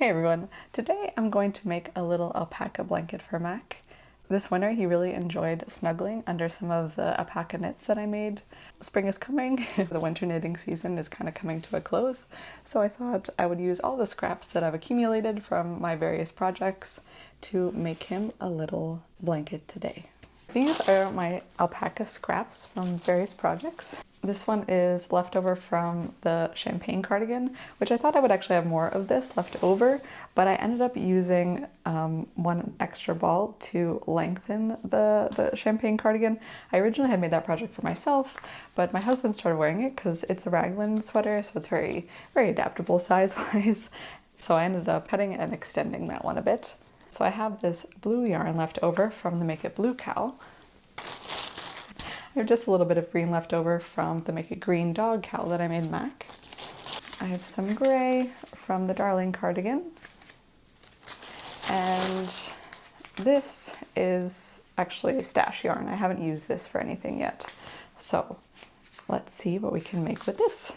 Hey everyone, today I'm going to make a little alpaca blanket for Mac. This winter he really enjoyed snuggling under some of the alpaca knits that I made. Spring is coming, the winter knitting season is kind of coming to a close, so I thought I would use all the scraps that I've accumulated from my various projects to make him a little blanket today. These are my alpaca scraps from various projects. This one is leftover from the champagne cardigan, which I thought I would actually have more of this left over, but I ended up using one extra ball to lengthen the champagne cardigan. I originally had made that project for myself, but my husband started wearing it because it's a raglan sweater, so it's very, very adaptable size-wise. So I ended up cutting and extending that one a bit. So I have this blue yarn left over from the Make It Blue cowl. I have just a little bit of green left over from the Make It Green dog cowl that I made Mac. I have some gray from the Darling cardigan. And this is actually a stash yarn. I haven't used this for anything yet. So let's see what we can make with this.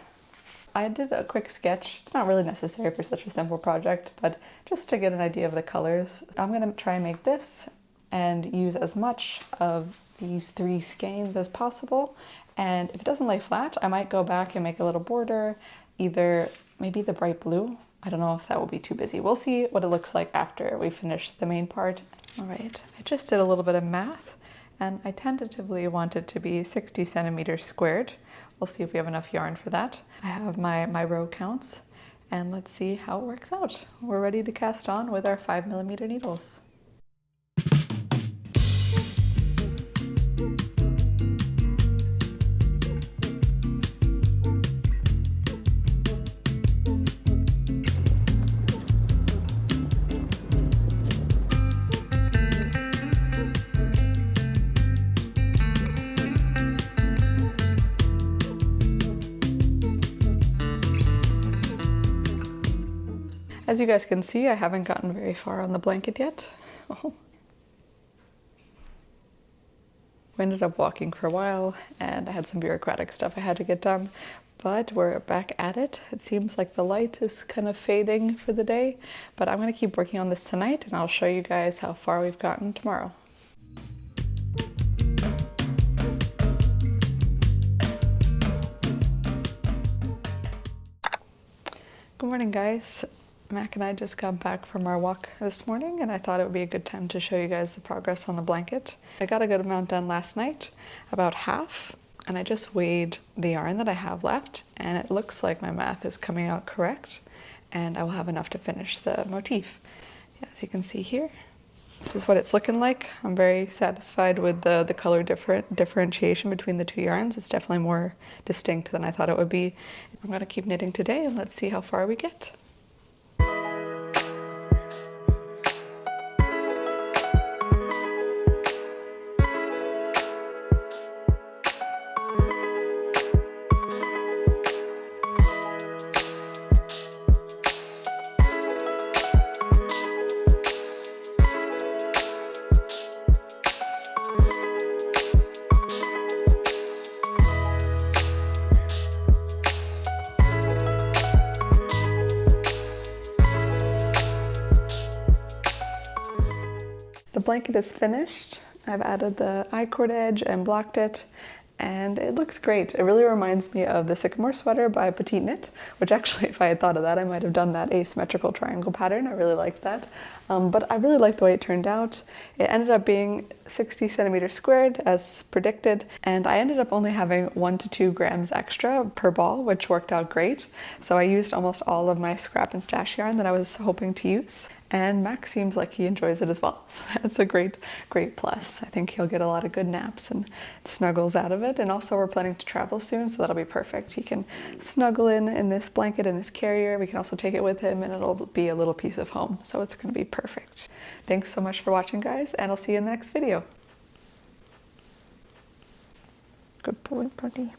I did a quick sketch. It's not really necessary for such a simple project, but just to get an idea of the colors, I'm going to try and make this and use as much of these three skeins as possible. And if it doesn't lay flat, I might go back and make a little border, either maybe the bright blue. I don't know if that will be too busy. We'll see what it looks like after we finish the main part. All right, I just did a little bit of math and I tentatively want it to be 60 centimeters squared. We'll see if we have enough yarn for that. I have my row counts and let's see how it works out. We're ready to cast on with our 5mm needles. As you guys can see, I haven't gotten very far on the blanket yet. We ended up walking for a while and I had some bureaucratic stuff I had to get done, but we're back at it. It seems like the light is kind of fading for the day, but I'm going to keep working on this tonight and I'll show you guys how far we've gotten tomorrow. Good morning, guys. Mac and I just got back from our walk this morning and I thought it would be a good time to show you guys the progress on the blanket. I got a good amount done last night, about half, and I just weighed the yarn that I have left and it looks like my math is coming out correct and I will have enough to finish the motif. As you can see here, this is what it's looking like. I'm very satisfied with the color differentiation between the two yarns. It's definitely more distinct than I thought it would be. I'm going to keep knitting today and let's see how far we get. The blanket is finished. I've added the I-cord edge and blocked it, and it looks great. It really reminds me of the Sycamore sweater by Petite Knit, which actually, if I had thought of that, I might have done that asymmetrical triangle pattern. I really liked that. But I really liked the way it turned out. It ended up being 60 centimeters squared as predicted, and I ended up only having 1 to 2 grams extra per ball, which worked out great. So I used almost all of my scrap and stash yarn that I was hoping to use. And Max seems like he enjoys it as well, so that's a great plus. I think he'll get a lot of good naps and snuggles out of it, and also we're planning to travel soon, so that'll be perfect. He can snuggle in this blanket in his carrier. We can also take it with him and it'll be a little piece of home, so it's going to be perfect. Thanks so much for watching, guys, and I'll see you in the next video. Good boy, buddy.